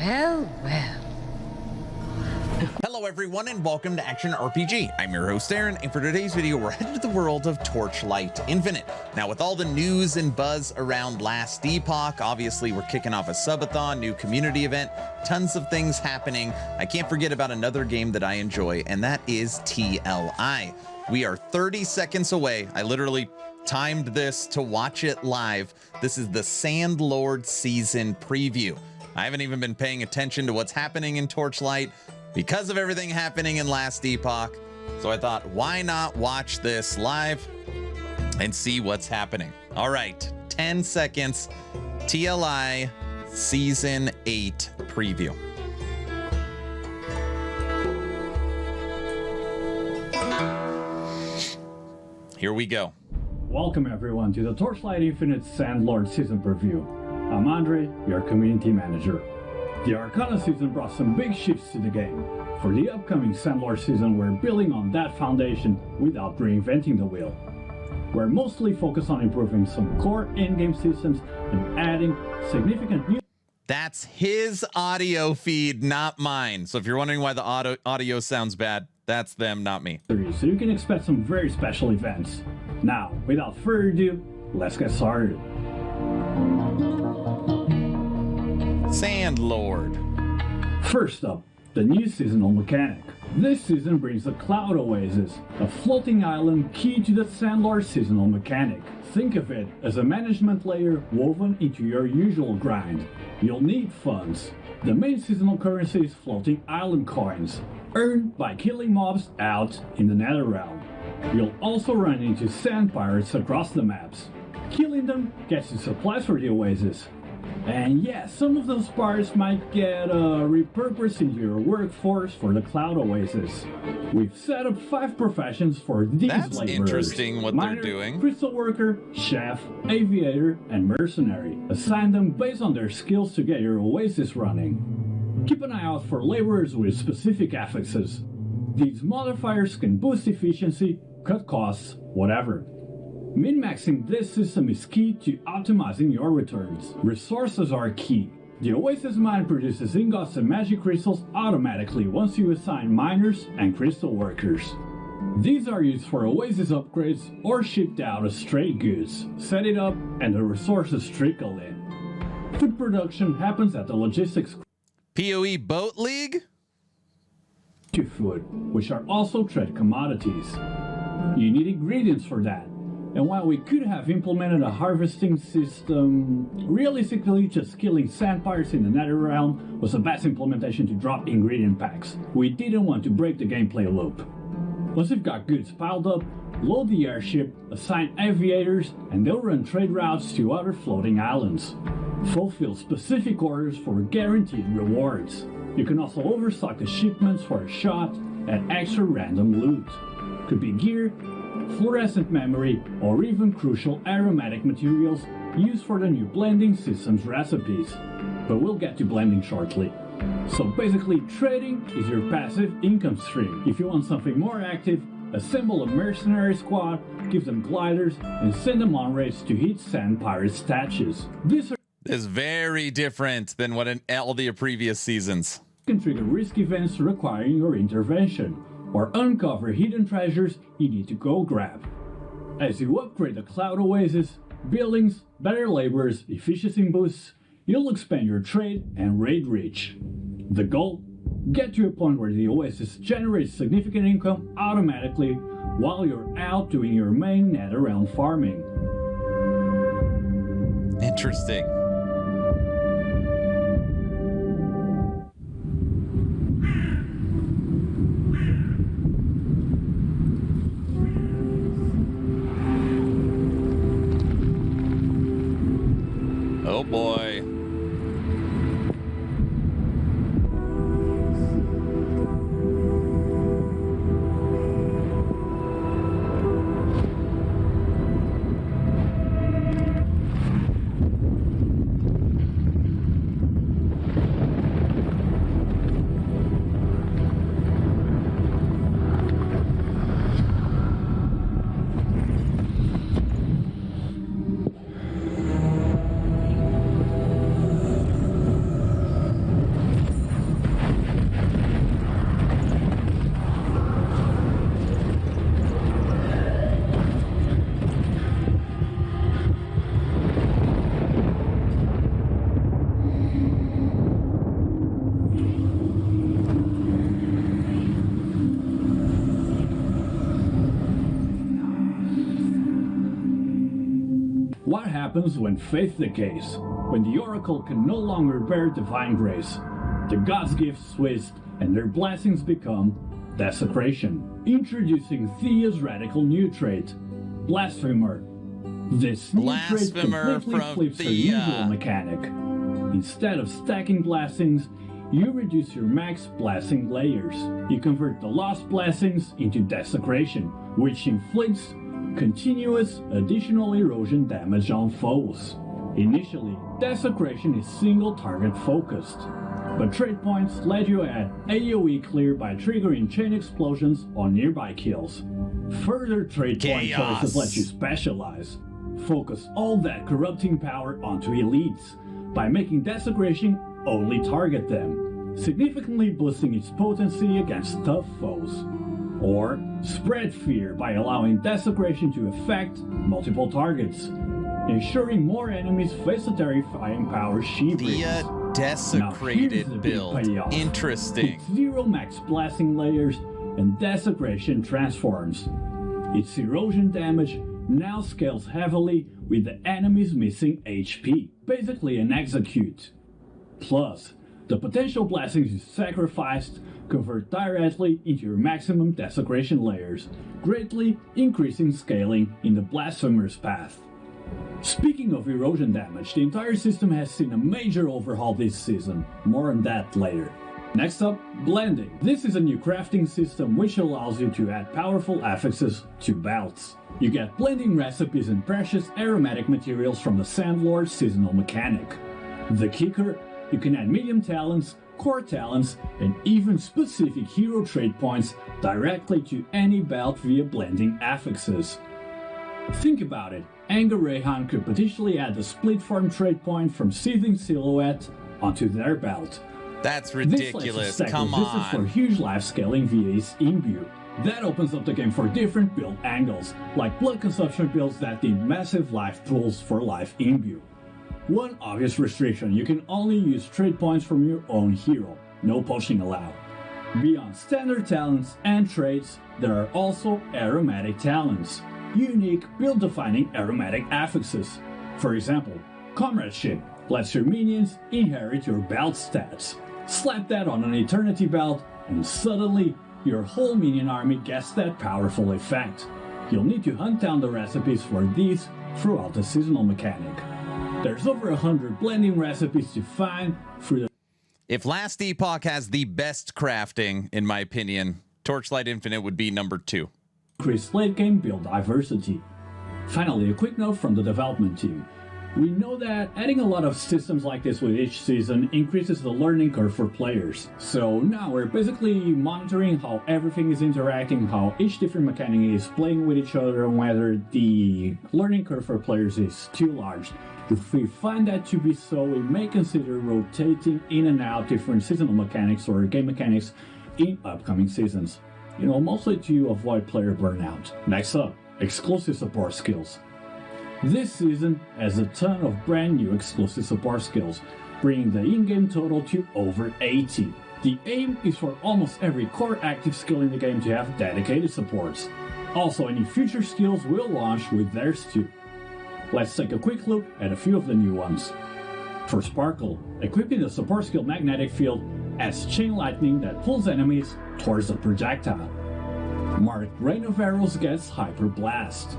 Well, well. Hello everyone and welcome to Action RPG. I'm your host Aaron, and for today's video we're headed to the world of Torchlight Infinite. Now with all the news and buzz around Last Epoch, obviously we're kicking off a subathon, new community event, tons of things happening. I can't forget about another game that I enjoy, and that is TLI. We are 30 seconds away. I literally timed this to watch it live. This is the Sandlord season preview. I haven't even been paying attention to what's happening in Torchlight because of everything happening in Last Epoch. So I thought, why not watch this live and see what's happening? All right, 10 seconds, TLI Season 8 preview. Here we go. Welcome everyone to the Torchlight Infinite Sandlord season preview. I'm Andre, your community manager. The Arcana season brought some big shifts to the game. For the upcoming Sandlord season, we're building on that foundation without reinventing the wheel. We're mostly focused on improving some core endgame systems and adding significant new... That's his audio feed, not mine. So if you're wondering why the audio sounds bad, that's them, not me. So you can expect some very special events. Now, without further ado, let's get started. Sandlord. First up, the new seasonal mechanic. This season brings the Cloud Oasis, a floating island key to the Sandlord seasonal mechanic. Think of it as a management layer woven into your usual grind. You'll need funds. The main seasonal currency is floating island coins, earned by killing mobs out in the Nether Realm. You'll also run into sand pirates across the maps. Killing them gets you supplies for the Oasis. And yeah, some of those pirates might get repurposed into your workforce for the Cloud Oasis. We've set up 5 professions for these laborers. That's interesting what Miner, they're doing. Crystal worker, chef, aviator, and mercenary. Assign them based on their skills to get your Oasis running. Keep an eye out for laborers with specific affixes. These modifiers can boost efficiency, cut costs, whatever. Min-maxing this system is key to optimizing your returns. Resources are key. The Oasis mine produces ingots and magic crystals automatically once you assign miners and crystal workers. These are used for Oasis upgrades or shipped out as straight goods. Set it up and the resources trickle in. Food production happens at the logistics PoE Boat League? to food, which are also trade commodities. You need ingredients for that. And while we could have implemented a harvesting system, realistically just killing sand pirates in the Nether Realm was the best implementation to drop ingredient packs. We didn't want to break the gameplay loop. Once you've got goods piled up, load the airship, assign aviators, and they'll run trade routes to other floating islands. Fulfill specific orders for guaranteed rewards. You can also overstock the shipments for a shot at extra random loot. Could be gear, fluorescent memory, or even crucial aromatic materials used for the new blending system's recipes. But we'll get to blending shortly. So basically, trading is your passive income stream. If you want something more active, assemble a mercenary squad, give them gliders, and send them on raids to hit sand pirate statues. This is very different than what in all the previous seasons. Can trigger risk events requiring your intervention, or uncover hidden treasures you need to go grab. As you upgrade the Cloud Oasis, buildings, better laborers, efficiency boosts, you'll expand your trade and raid reach. The goal? Get to a point where the Oasis generates significant income automatically while you're out doing your main Netherrealm farming. Interesting. Oh boy. What happens when faith decays? When the Oracle can no longer bear divine grace, the gods' gifts twist and their blessings become desecration. Introducing Thea's radical new trait, Blasphemer. This new trait completely flips the usual mechanic. Instead of stacking blessings, you reduce your max blessing layers. You convert the lost blessings into desecration, which inflicts continuous additional erosion damage on foes. Initially, desecration is single target focused, but trait points let you add AoE clear by triggering chain explosions on nearby kills. Further trait point choices let you specialize. Focus all that corrupting power onto elites by making desecration only target them, significantly boosting its potency against tough foes. Or spread fear by allowing desecration to affect multiple targets, ensuring more enemies face the terrifying power she brings. The desecrated build. Interesting. It's 0 max blasting layers and desecration transforms. Its erosion damage now scales heavily with the enemies missing HP, basically an execute. Plus, the potential blessings you sacrificed convert directly into your maximum desecration layers, greatly increasing scaling in the Blasphemer's path. Speaking of erosion damage, the entire system has seen a major overhaul this season. More on that later. Next up, blending. This is a new crafting system which allows you to add powerful affixes to belts. You get blending recipes and precious aromatic materials from the Sandlord seasonal mechanic. The kicker, you can add medium talents, core talents, and even specific hero trait points directly to any belt via blending affixes. Think about it, Anger Rehan could potentially add the split form trait point from Seething Silhouette onto their belt. That's ridiculous, come on. This is for huge life scaling via his imbue. That opens up the game for different build angles, like blood consumption builds that need massive life pools for life imbue. One obvious restriction, you can only use trait points from your own hero, no poaching allowed. Beyond standard talents and traits, there are also aromatic talents, unique build-defining aromatic affixes. For example, Comradeship lets your minions inherit your belt stats. Slap that on an Eternity belt, and suddenly your whole minion army gets that powerful effect. You'll need to hunt down the recipes for these throughout the seasonal mechanic. There's over 100 blending recipes to find through the... If Last Epoch has the best crafting, in my opinion, Torchlight Infinite would be number 2. Increased late game build diversity. Finally, a quick note from the development team. We know that adding a lot of systems like this with each season increases the learning curve for players. So now we're basically monitoring how everything is interacting, how each different mechanic is playing with each other, and whether the learning curve for players is too large. If we find that to be so, we may consider rotating in and out different seasonal mechanics or game mechanics in upcoming seasons. You know, mostly to avoid player burnout. Next up, exclusive support skills. This season has a ton of brand new exclusive support skills, bringing the in-game total to over 80. The aim is for almost every core active skill in the game to have dedicated supports. Also, any future skills will launch with theirs too. Let's take a quick look at a few of the new ones. For Sparkle, equipping the support skill Magnetic Field adds chain lightning that pulls enemies towards the projectile. Marked Rain of Arrows gets Hyper Blast.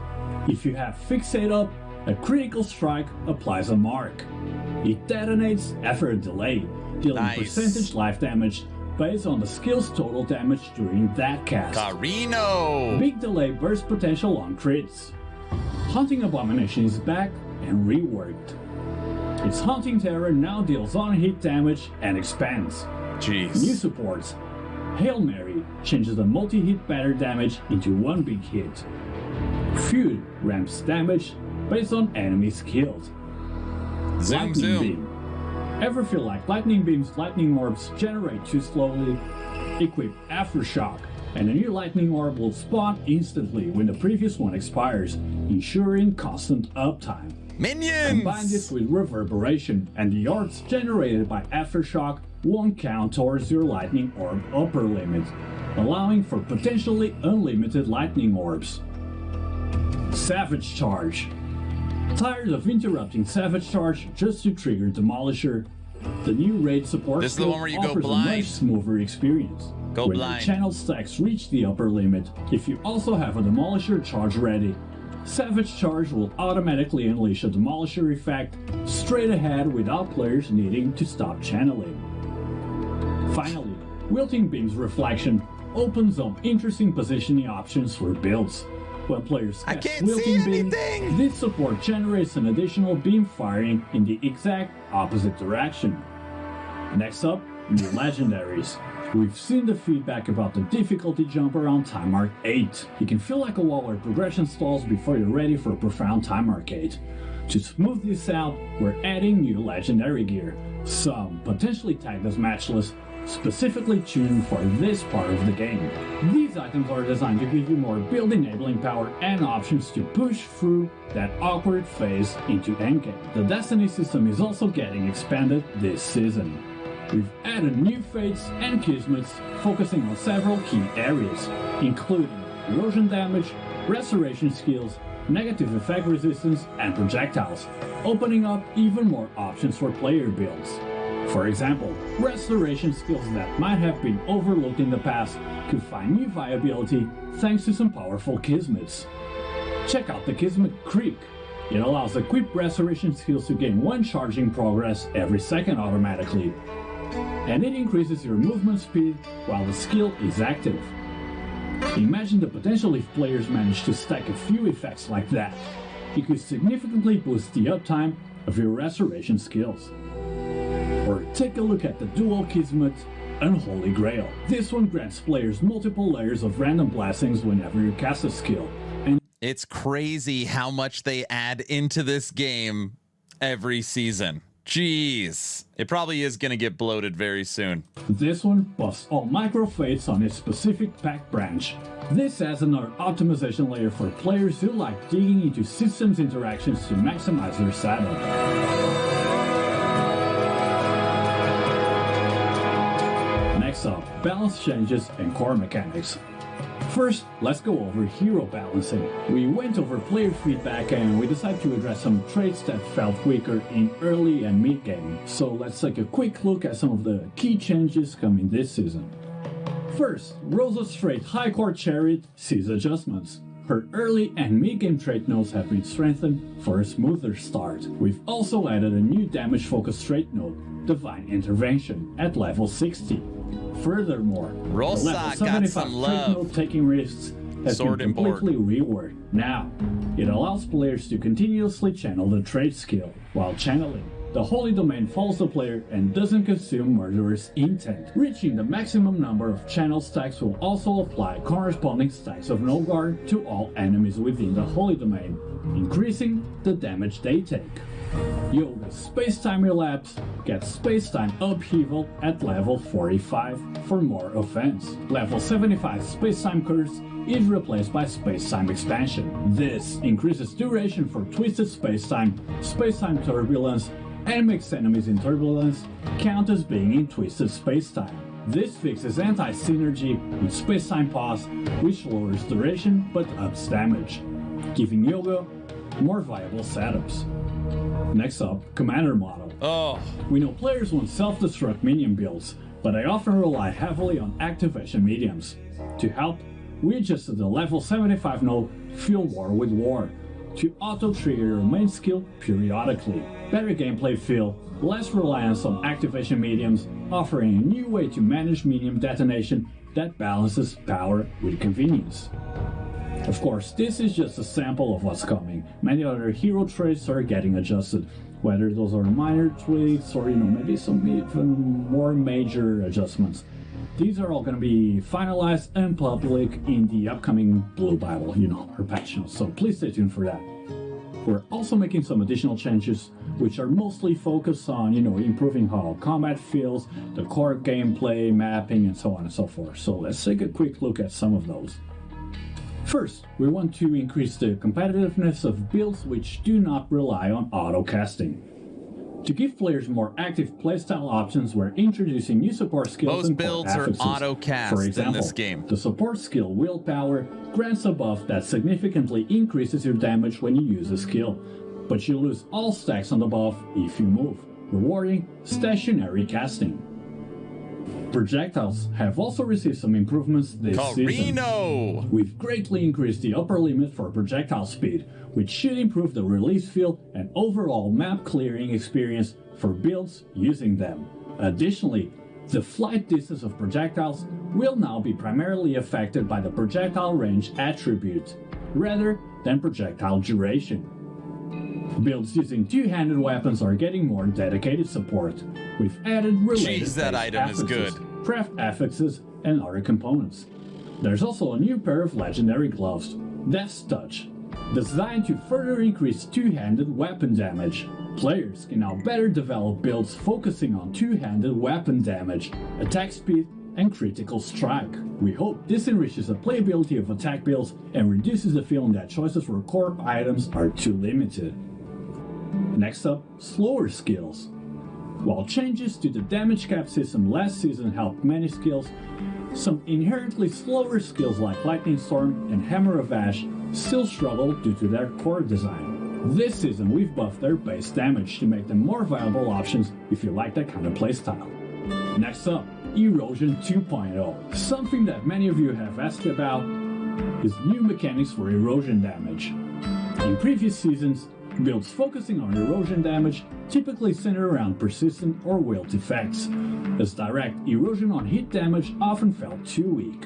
If you have Fixate up, a critical strike applies a mark. It detonates after a delay, dealing percentage life damage based on the skill's total damage during that cast. Carino! Big delay burst potential on crits. Hunting Abomination is back and reworked. Its Haunting Terror now deals on-hit damage and expands. Jeez. New supports. Hail Mary changes the multi-hit batter damage into one big hit. Feud ramps damage based on enemies killed. Lightning Beam. Ever feel like Lightning Beam's lightning orbs generate too slowly? Equip Aftershock, and a new lightning orb will spawn instantly when the previous one expires, ensuring constant uptime. Minions! Combine this with Reverberation, and the orbs generated by Aftershock won't count towards your lightning orb upper limit, allowing for potentially unlimited lightning orbs. Savage Charge. Tired of interrupting Savage Charge just to trigger Demolisher? The new raid support This is the one where you go offers blind. a much smoother experience. Go when blind. your channel stacks reach the upper limit, if you also have a Demolisher charge ready, Savage Charge will automatically unleash a Demolisher effect straight ahead without players needing to stop channeling. Finally, Wilting Beam's Reflection opens up interesting positioning options for builds. When players I cast can't see Wilting Beam, anything! this support generates an additional beam firing in the exact opposite direction. Next up, new legendaries. We've seen the feedback about the difficulty jump around Time Arc 8. It can feel like a wall where progression stalls before you're ready for a profound time arcade. To smooth this out, we're adding new legendary gear, some potentially tagged as matchless, specifically tuned for this part of the game. These items are designed to give you more build enabling power and options to push through that awkward phase into Endgame. The Destiny system is also getting expanded this season. We've added new fates and kismets focusing on several key areas, including erosion damage, restoration skills, negative effect resistance, and projectiles, opening up even more options for player builds. For example, restoration skills that might have been overlooked in the past could find new viability thanks to some powerful kismets. Check out the Kismet Creek. It allows equipped restoration skills to gain 1 charging progress every second automatically, and it increases your movement speed while the skill is active. Imagine the potential if players manage to stack a few effects like that. It could significantly boost the uptime of your restoration skills. Or take a look at the dual Kismet Unholy Grail. This one grants players multiple layers of random blessings whenever you cast a skill. And It's crazy how much they add into this game every season. Jeez. It probably is going to get bloated very soon. this one buffs all micro fates on its specific pack branch. This adds another optimization layer for players who like digging into systems interactions to maximize their setup. Next up, balance changes and core mechanics. First, let's go over hero balancing. We went over player feedback and we decided to address some traits that felt weaker in early and mid game. So let's take a quick look at some of the key changes coming this season. First, Rosa's trait High Court Chariot sees adjustments. Her early and mid-game trait nodes have been strengthened for a smoother start. We've also added a new damage-focused trait node, Divine Intervention, at level 60. Furthermore, Rosa the level got 75 some trait love. node taking risks has Sword been and board. completely reworked. Now, it allows players to continuously channel the trait skill. While channeling, the Holy Domain follows the player and doesn't consume murderous intent. Reaching the maximum number of channel stacks will also apply corresponding stacks of no guard to all enemies within the Holy Domain, increasing the damage they take. Yoga's Space-Time Relapse gets Space-Time Upheaval at level 45 for more offense. Level 75 Space-Time Curse is replaced by Space-Time Expansion. This increases duration for Twisted Space-Time, Space-Time Turbulence, and makes enemies in Turbulence count as being in Twisted Space-Time. This fixes anti-synergy with Space-Time Pause, which lowers duration but ups damage, giving Yoga more viable setups. Next up, Commander Model. Oh, We know players want self-destruct minion builds, but I often rely heavily on activation mediums. To help, we adjusted the level 75 node Fuel War with War to auto-trigger your main skill periodically. Better gameplay feel, less reliance on activation mediums, offering a new way to manage medium detonation that balances power with convenience. Of course, this is just a sample of what's coming. Many other hero traits are getting adjusted, whether those are minor tweaks or maybe some even more major adjustments. These are all going to be finalized and public in the upcoming Blue Bible, our patch notes, so please stay tuned for that. We're also making some additional changes, which are mostly focused on, improving how combat feels, the core gameplay, mapping, and so on and so forth. So let's take a quick look at some of those. First, we want to increase the competitiveness of builds which do not rely on auto-casting. To give players more active playstyle options, we're introducing new support skills most and core builds are affixes. auto-cast For example, in this game. the support skill Willpower grants a buff that significantly increases your damage when you use a skill. but you lose all stacks on the buff if you move, rewarding stationary casting. Projectiles have also received some improvements this season. We've greatly increased the upper limit for projectile speed, which should improve the release field and overall map clearing experience for builds using them. Additionally, the flight distance of projectiles will now be primarily affected by the projectile range attribute, rather than projectile duration. Builds using two-handed weapons are getting more dedicated support. We've added related that item is good. craft affixes, and other components. There's also a new pair of legendary gloves, Death's Touch, designed to further increase two-handed weapon damage. Players can now better develop builds focusing on two-handed weapon damage, attack speed, and critical strike. We hope this enriches the playability of attack builds and reduces the feeling that choices for core items are too limited. Next up, slower skills. While changes to the damage cap system last season helped many skills, some inherently slower skills like Lightning Storm and Hammer of Ash still struggle due to their core design. This season we've buffed their base damage to make them more viable options if you like that kind of playstyle. Next up, Erosion 2.0. Something that many of you have asked about is new mechanics for erosion damage. In previous seasons, builds focusing on erosion damage typically center around persistent or wilt effects, as direct erosion on hit damage often felt too weak.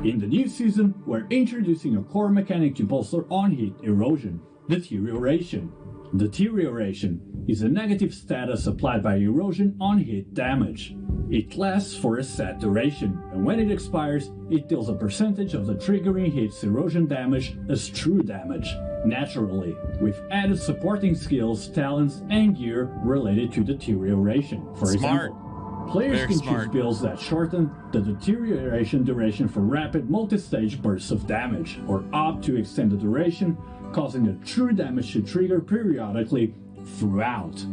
In the new season, we're introducing a core mechanic to bolster on-hit erosion, Deterioration. Deterioration is a negative status applied by erosion on hit damage. It lasts for a set duration, and when it expires, it deals a percentage of the triggering hit's erosion damage as true damage. Naturally, we've added supporting skills, talents, and gear related to deterioration. For example, players can choose builds that shorten the deterioration duration for rapid multi-stage bursts of damage, or opt to extend the duration, causing the true damage to trigger periodically throughout.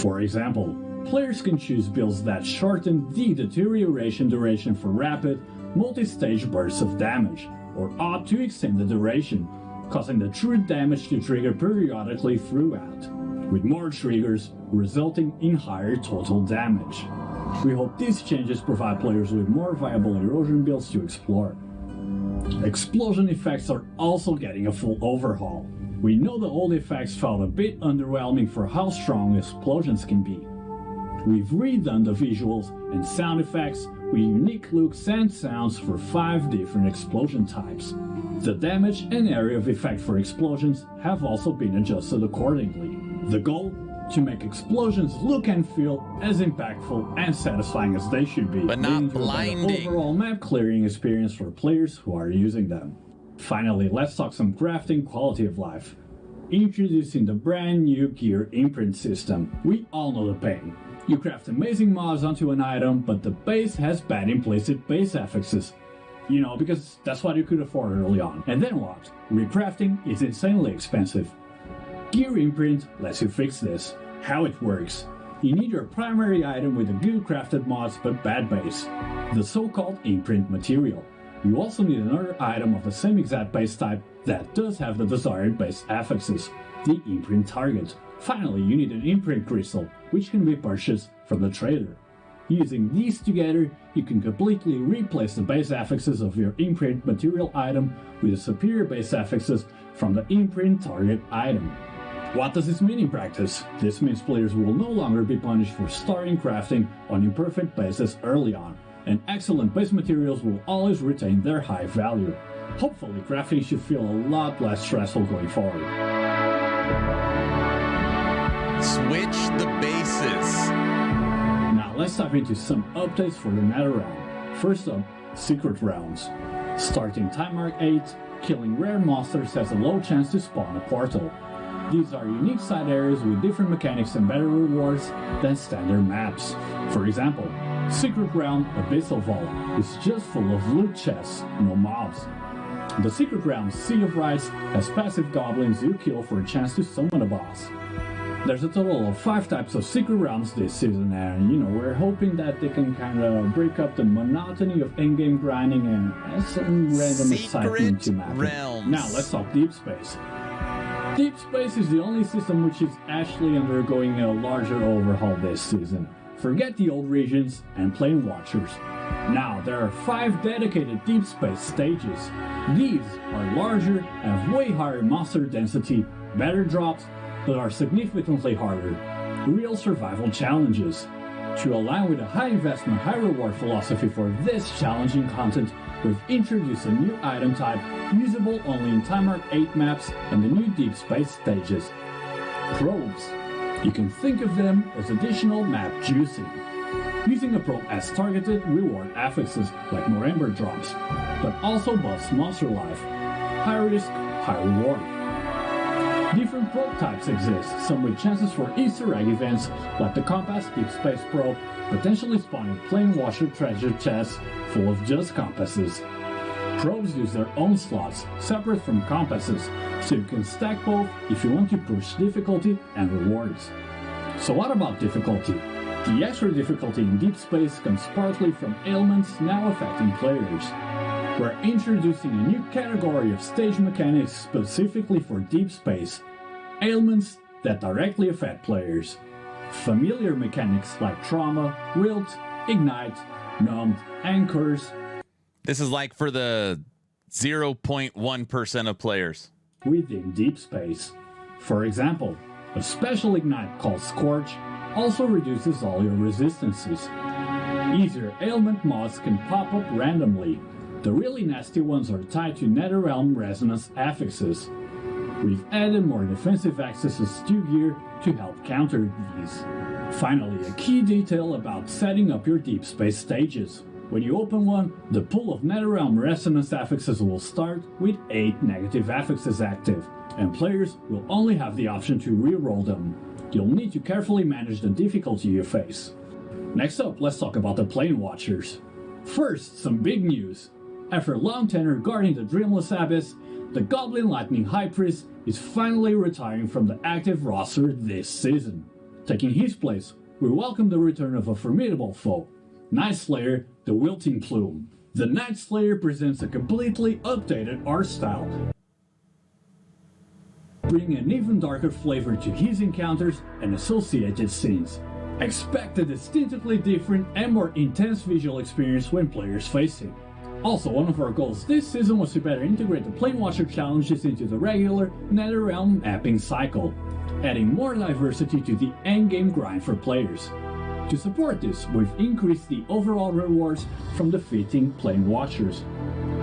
For example, players can choose builds that shorten the deterioration duration for rapid, multi-stage bursts of damage, or opt to extend the duration, causing the true damage to trigger periodically throughout, with more triggers resulting in higher total damage. We hope these changes provide players with more viable erosion builds to explore. Explosion effects are also getting a full overhaul. We know the old effects felt a bit underwhelming for how strong explosions can be. We've redone the visuals and sound effects with unique looks and sounds for 5 different explosion types. The damage and area of effect for explosions have also been adjusted accordingly. The goal? To make explosions look and feel as impactful and satisfying as they should be, but not blinding. To an overall map clearing experience for players who are using them. Finally, let's talk some crafting quality of life. Introducing the brand new gear imprint system. We all know the pain. You craft amazing mods onto an item, but the base has bad implicit base affixes. You know, because that's what you could afford early on. And then what? Recrafting is insanely expensive. Gear imprint lets you fix this. How it works. You need your primary item with a good crafted mods but bad base, the so-called imprint material. You also need another item of the same exact base type that does have the desired base affixes, the imprint target. Finally, you need an imprint crystal, which can be purchased from the trader. Using these together, you can completely replace the base affixes of your imprint material item with the superior base affixes from the imprint target item. What does this mean in practice? This means players will no longer be punished for starting crafting on imperfect bases early on, and excellent base materials will always retain their high value. Hopefully, crafting should feel a lot less stressful going forward. Switch the bases. Now let's dive into some updates for the Nether Realm. First up, Secret Realms. Starting Time Mark 8, killing rare monsters has a low chance to spawn a portal. These are unique side areas with different mechanics and better rewards than standard maps. For example, Secret Realm Abyssal Vault is just full of loot chests, no mobs. The Secret Realm Sea of Rites has passive goblins you kill for a chance to summon a boss. There's a total of 5 types of Secret Realms this season, and we're hoping that they can kind of break up the monotony of endgame grinding and add some random excitement to map. Now let's talk Deep Space. Deep Space is the only system which is actually undergoing a larger overhaul this season. Forget the old regions and Plane Watchers. Now there are 5 dedicated Deep Space stages. These are larger, have way higher monster density, better drops, but are significantly harder. Real survival challenges. To align with a high investment, high reward philosophy for this challenging content, we've introduced a new item type, usable only in Time Arc 8 maps and the new Deep Space stages. Probes. You can think of them as additional map juicing. Using a probe as targeted reward affixes like more Ember drops, but also buffs monster life. High risk, high reward. Different probe types exist, some with chances for Easter egg events like the Compass Deep Space probe, potentially spawning Plane Washer treasure chests full of just compasses. Probes use their own slots, separate from compasses, so you can stack both if you want to push difficulty and rewards. So what about difficulty? The extra difficulty in Deep Space comes partly from ailments now affecting players. We're introducing a new category of stage mechanics specifically for Deep Space. Ailments that directly affect players. Familiar mechanics like trauma, wilt, ignite, numbed, and curse. This is like for the 0.1% of players within Deep Space. For example, a special ignite called Scorch also reduces all your resistances. Easier ailment mods can pop up randomly. The really nasty ones are tied to Netherrealm resonance affixes. We've added more defensive accesses to gear to help counter these. Finally, a key detail about setting up your Deep Space stages. When you open one, the pool of Netherrealm resonance affixes will start with 8 negative affixes active, and players will only have the option to reroll them. You'll need to carefully manage the difficulty you face. Next up, let's talk about the Plane Watchers. First, some big news. After a long tenure guarding the Dreamless Abyss, the Goblin Lightning High Priest is finally retiring from the active roster this season. Taking his place, we welcome the return of a formidable foe, Night Slayer, the Wilting Plume. The Night Slayer presents a completely updated art style, bringing an even darker flavor to his encounters and associated scenes. Expect a distinctly different and more intense visual experience when players face him. Also, one of our goals this season was to better integrate the Plane Watcher challenges into the regular Netherrealm mapping cycle, adding more diversity to the endgame grind for players. To support this, we've increased the overall rewards from defeating Plane Watchers.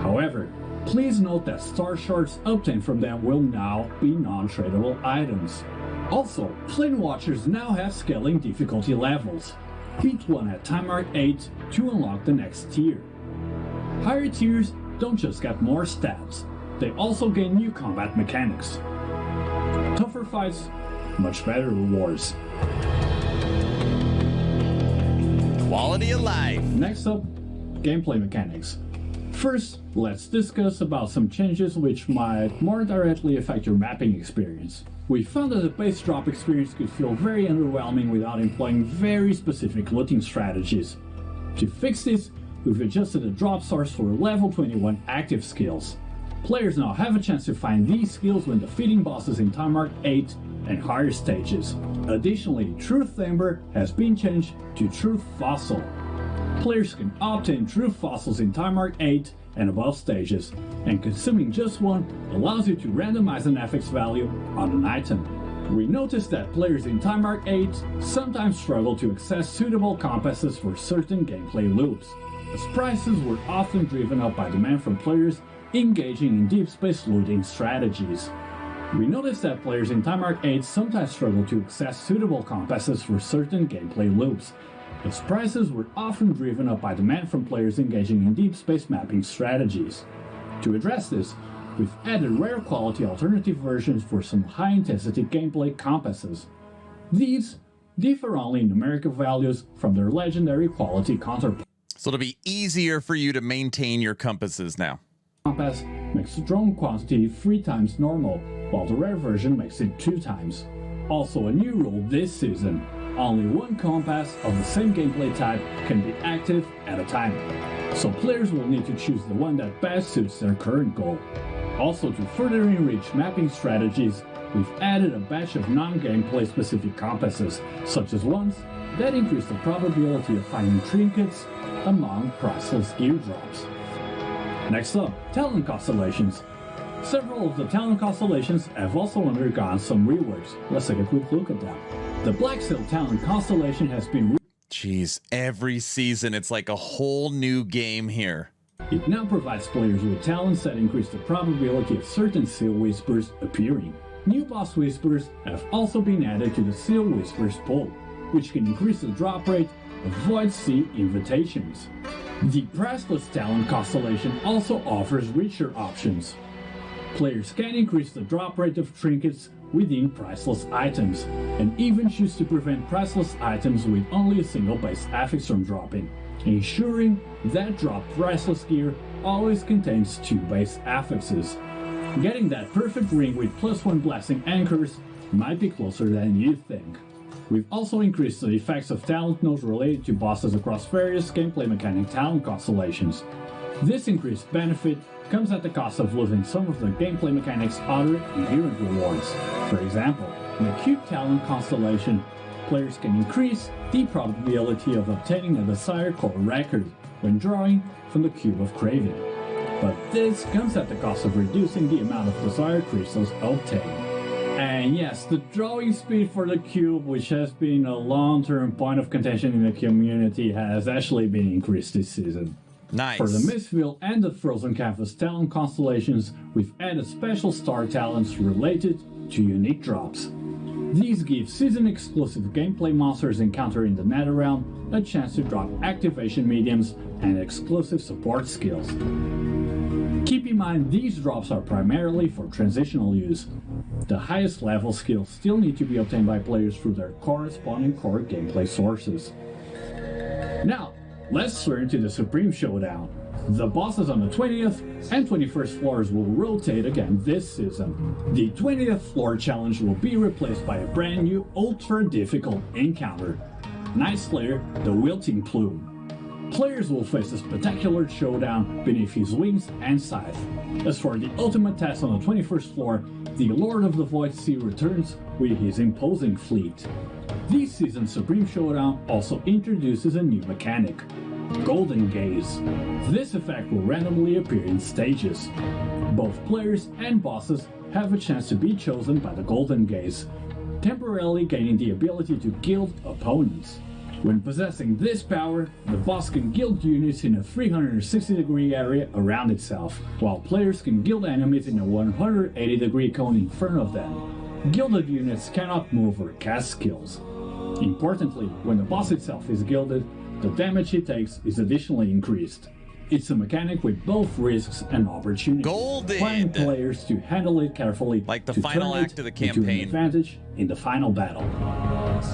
However, please note that star shards obtained from them will now be non-tradable items. Also, Plane Watchers now have scaling difficulty levels. Beat one at Time Arc 8 to unlock the next tier. Higher tiers don't just get more stats, they also gain new combat mechanics. Tougher fights, much better rewards. Quality of life. Next up, gameplay mechanics. First, let's discuss about some changes which might more directly affect your mapping experience. We found that the base drop experience could feel very underwhelming without employing very specific looting strategies. To fix this, we've adjusted the drop source for level 21 active skills. Players now have a chance to find these skills when defeating bosses in Time Arc 8 and higher stages. Additionally, Truth Ember has been changed to Truth Fossil. Players can obtain Truth Fossils in Time Arc 8 and above stages, and consuming just one allows you to randomize an affix value on an item. We noticed that players in Time Arc 8 sometimes struggle to access suitable compasses for certain gameplay loops, as prices were often driven up by demand from players engaging in Deep Space looting strategies. We noticed that players in Time Arc 8 sometimes struggle to access suitable compasses for certain gameplay loops, as prices were often driven up by demand from players engaging in Deep Space mapping strategies. To address this, we've added rare quality alternative versions for some high-intensity gameplay compasses. These differ only in numerical values from their legendary quality counterparts. So it'll be easier for you to maintain your compasses now. Compass makes the drone quantity 3 times normal, while the rare version makes it 2 times. Also a new rule this season, only one compass of the same gameplay type can be active at a time, so players will need to choose the one that best suits their current goal. Also, to further enrich mapping strategies, we've added a batch of non-gameplay specific compasses, such as ones that increase the probability of finding trinkets among priceless eardrops. Next up, talent constellations. Several of the talent constellations have also undergone some reworks. Let's take a quick look at them. The Black Sail talent constellation has been Jeez, every season it's like a whole new game here. It now provides players with talents that increase the probability of certain Seal Whispers appearing. New boss Whispers have also been added to the Seal Whispers pool, which can increase the drop rate of Void Sea invitations. The Priceless Talent Constellation also offers richer options. Players can increase the drop rate of trinkets within priceless items, and even choose to prevent priceless items with only a single base affix from dropping, ensuring that dropped priceless gear always contains 2 base affixes. Getting that perfect ring with +1 blasting anchors might be closer than you think. We've also increased the effects of talent nodes related to bosses across various gameplay mechanic talent constellations. This increased benefit comes at the cost of losing some of the gameplay mechanics' other inherent rewards. For example, in the Cube Talent constellation, players can increase the probability of obtaining a desired core record when drawing from the Cube of Craving. But this comes at the cost of reducing the amount of desired crystals obtained. And yes, the drawing speed for the cube, which has been a long-term point of contention in the community, has actually been increased this season. Nice. For the Mistville and the Frozen Canvas talent constellations, we've added special star talents related to unique drops. These give season-exclusive gameplay monsters encountered in the Netherrealm a chance to drop activation mediums and exclusive support skills. Keep in mind these drops are primarily for transitional use. The highest level skills still need to be obtained by players through their corresponding core gameplay sources. Now, let's turn to the Supreme Showdown. The bosses on the 20th and 21st floors will rotate again this season. The 20th floor challenge will be replaced by a brand new ultra difficult encounter, Night Slayer the Wilting Plume. Players will face a spectacular showdown beneath his wings and scythe. As for the ultimate test on the 21st floor, the Lord of the Void Sea returns with his imposing fleet. This season's Supreme Showdown also introduces a new mechanic, Golden Gaze. This effect will randomly appear in stages. Both players and bosses have a chance to be chosen by the Golden Gaze, temporarily gaining the ability to gild opponents. When possessing this power, the boss can gild units in a 360-degree area around itself, while players can gild enemies in a 180-degree cone in front of them. Gilded units cannot move or cast skills. Importantly, when the boss itself is gilded, the damage he takes is additionally increased. It's a mechanic with both risks and opportunities, requiring players to handle it carefully, like the final act of the campaign, to an advantage in the final battle.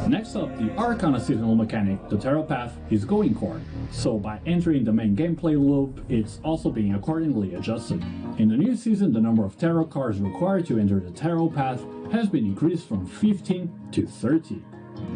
Next up, the Arcana seasonal mechanic, the Tarot Path, is going core, so by entering the main gameplay loop, it's also being accordingly adjusted. In the new season, the number of tarot cards required to enter the Tarot Path has been increased from 15 to 30.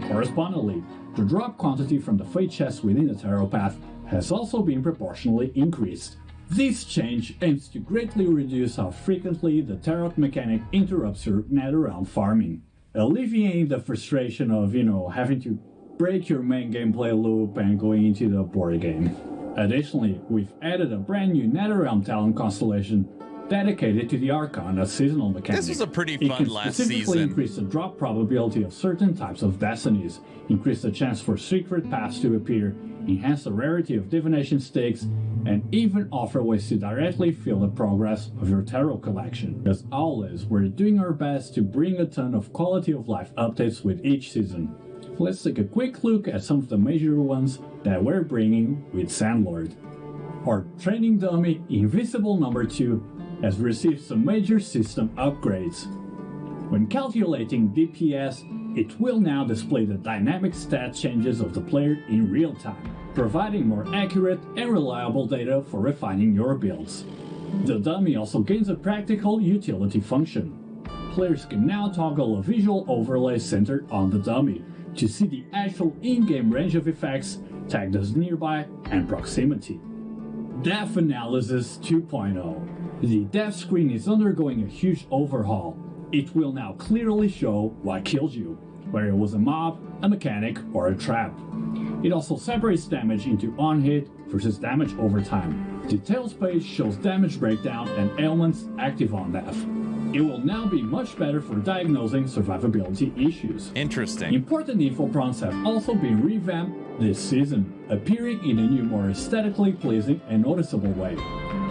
Correspondingly, the drop quantity from the fate chest within the Tarot Path has also been proportionally increased. This change aims to greatly reduce how frequently the tarot mechanic interrupts your Netherrealm farming, alleviating the frustration of, having to break your main gameplay loop and going into the board game. Additionally, we've added a brand new Netherrealm talent constellation dedicated to the Arcana seasonal mechanic. This was a pretty fun last season. It can specifically increase the drop probability of certain types of destinies, increase the chance for secret paths to appear, enhance the rarity of divination stakes, and even offer ways to directly feel the progress of your tarot collection. As always, we're doing our best to bring a ton of quality of life updates with each season. Let's take a quick look at some of the major ones that we're bringing with Sandlord. Our training dummy, Invisible Number 2, has received some major system upgrades. When calculating DPS, it will now display the dynamic stat changes of the player in real time, providing more accurate and reliable data for refining your builds. The dummy also gains a practical utility function. Players can now toggle a visual overlay centered on the dummy to see the actual in-game range of effects tagged as nearby and proximity. Depth Analysis 2.0. The depth screen is undergoing a huge overhaul. It will now clearly show what killed you, whether it was a mob, a mechanic, or a trap. It also separates damage into on-hit versus damage over time. Details page shows damage breakdown and ailments active on death. It will now be much better for diagnosing survivability issues. Interesting. Important info prompts have also been revamped this season, appearing in a new, more aesthetically pleasing and noticeable way.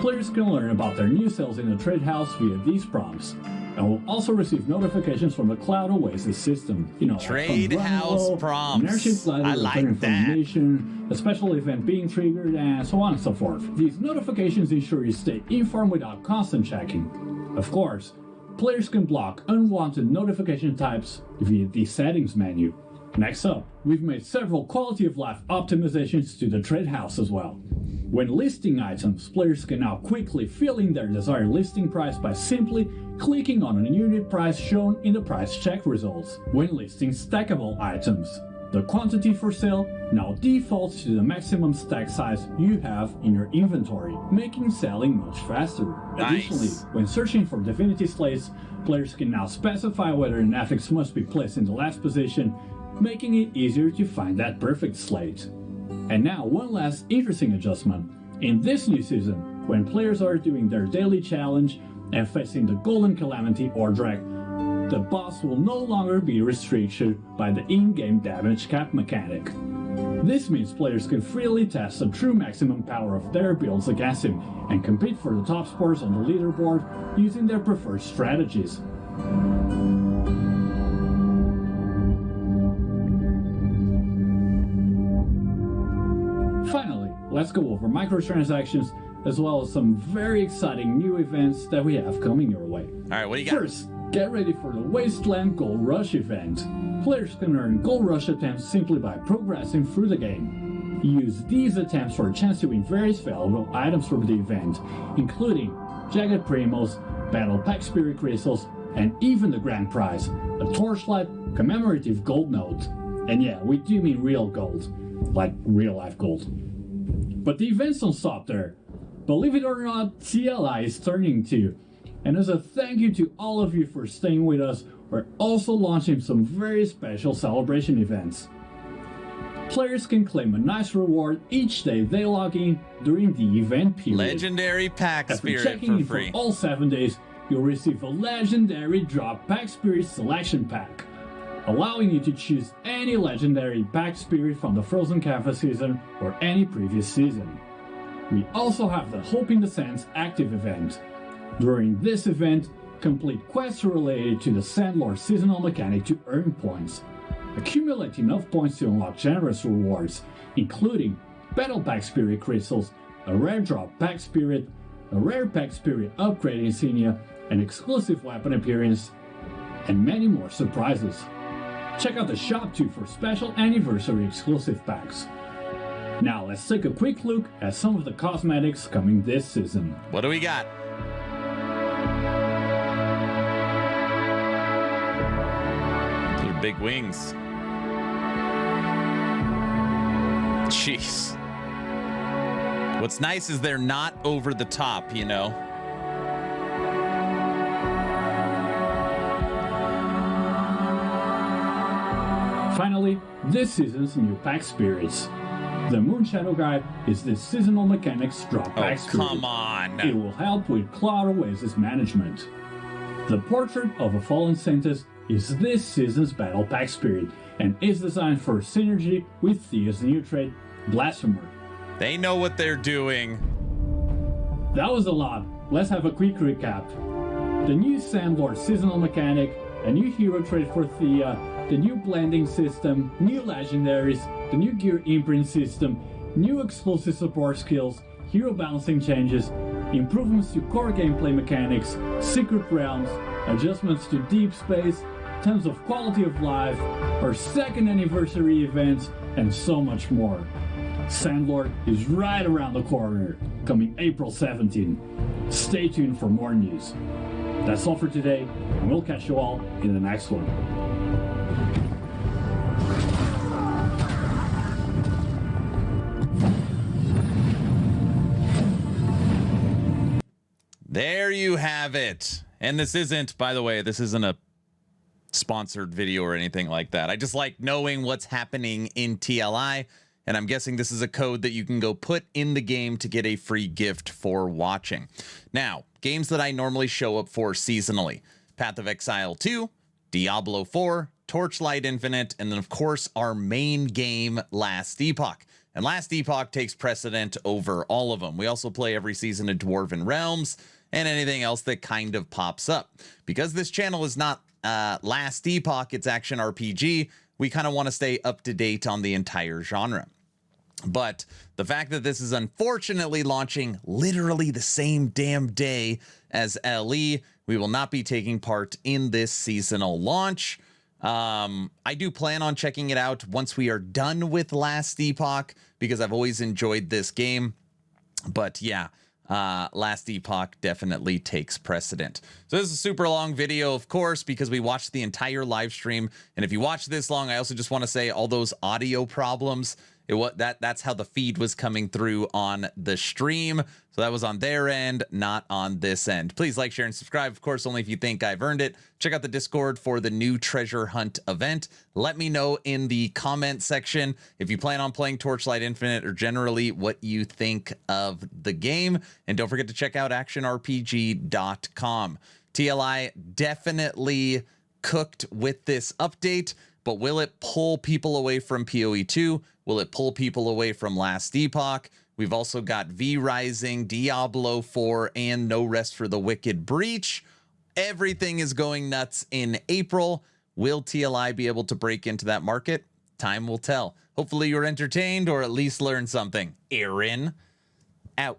Players can learn about their new cells in the trade house via these prompts, and will also receive notifications from the Cloud Oasis system. Trade house prompts. I like that. A special event being triggered, and so on and so forth. These notifications ensure you stay informed without constant checking. Of course, players can block unwanted notification types via the settings menu. Next up, we've made several quality of life optimizations to the trade house as well. When listing items, players can now quickly fill in their desired listing price by simply clicking on a unit price shown in the price check results. When listing stackable items, the quantity for sale now defaults to the maximum stack size you have in your inventory, making selling much faster. Nice. Additionally, when searching for divinity slates, players can now specify whether an affix must be placed in the last position, making it easier to find that perfect slate. And now one last interesting adjustment. In this new season, when players are doing their daily challenge and facing the Golden Calamity or Drag, the boss will no longer be restricted by the in-game damage cap mechanic. This means players can freely test the true maximum power of their builds against him and compete for the top scores on the leaderboard using their preferred strategies. Finally, let's go over microtransactions as well as some very exciting new events that we have coming your way. Alright, what do you got? First, get ready for the Wasteland Gold Rush event. Players can earn Gold Rush attempts simply by progressing through the game. Use these attempts for a chance to win various valuable items from the event, including Jagged Primos, Battle Pack Spirit Crystals, and even the grand prize, a Torchlight commemorative gold note. And yeah, we do mean real gold, like real life gold. But the events don't stop there. Believe it or not, CLI is turning too. And as a thank you to all of you for staying with us, we're also launching some very special celebration events. Players can claim a nice reward each day they log in during the event period. Legendary Pack Spirit After checking for in free. for all 7 days, you'll receive a legendary drop Pack Spirit selection pack, allowing you to choose any legendary Pack Spirit from the Frozen Canvas season or any previous season. We also have the Hope in the Sands active event. During this event, complete quests related to the Sandlord seasonal mechanic to earn points. Accumulate enough points to unlock generous rewards, including Battle Pack Spirit Crystals, a rare drop Pack Spirit, a rare Pack Spirit upgrade insignia, an exclusive weapon appearance, and many more surprises. Check out the shop too for special anniversary exclusive packs. Now let's take a quick look at some of the cosmetics coming this season. What do we got? Those are big wings. Jeez. What's nice is they're not over the top, you know? Finally, this season's new pack spirits. The Moon Shadow Guide is the seasonal mechanics drop pack spirit. Come on. It will help with Cloud Oasis management. The Portrait of a Fallen Saintess is this season's battle pack spirit and is designed for synergy with Thea's new trait, Blasphemer. They know what they're doing. That was a lot. Let's have a quick recap. The new Sandlord seasonal mechanic, a new hero trait for Thea, the new blending system, new legendaries, the new gear imprint system, new exclusive support skills, hero balancing changes, improvements to core gameplay mechanics, secret realms, adjustments to deep space, tons of quality of life, our second anniversary events, and so much more. Sandlord is right around the corner, coming April 17. Stay tuned for more news. That's all for today, and we'll catch you all in the next one. There you have it. And this isn't, by the way, this isn't a sponsored video or anything like that. I just like knowing what's happening in TLI, and I'm guessing this is a code that you can go put in the game to get a free gift for watching. Now, games that I normally show up for seasonally: Path of Exile 2, Diablo 4, Torchlight Infinite, and then of course our main game, Last Epoch. And Last Epoch takes precedent over all of them. We also play every season of Dwarven Realms and anything else that kind of pops up. Because this channel is not Last Epoch, it's action RPG, we kind of want to stay up to date on the entire genre. But the fact that this is unfortunately launching literally the same damn day as LE, we will not be taking part in this seasonal launch. I do plan on checking it out once we are done with Last Epoch, because I've always enjoyed this game. But yeah, Last Epoch definitely takes precedent. So this is a super long video, of course, because we watched the entire live stream. And if you watch this long, I also just want to say all those audio problems, that's how the feed was coming through on the stream. So that was on their end, not on this end. Please like, share, and subscribe, of course, only if you think I've earned it. Check out the Discord for the new treasure hunt event. Let me know in the comment section if you plan on playing Torchlight Infinite, or generally what you think of the game. And don't forget to check out actionrpg.com. TLI definitely cooked with this update, but will it pull people away from PoE 2? Will it pull people away from Last Epoch? We've also got V Rising, Diablo 4, and No Rest for the Wicked Breach. Everything is going nuts in April. Will TLI be able to break into that market? Time will tell. Hopefully you're entertained, or at least learned something. Aaron, out.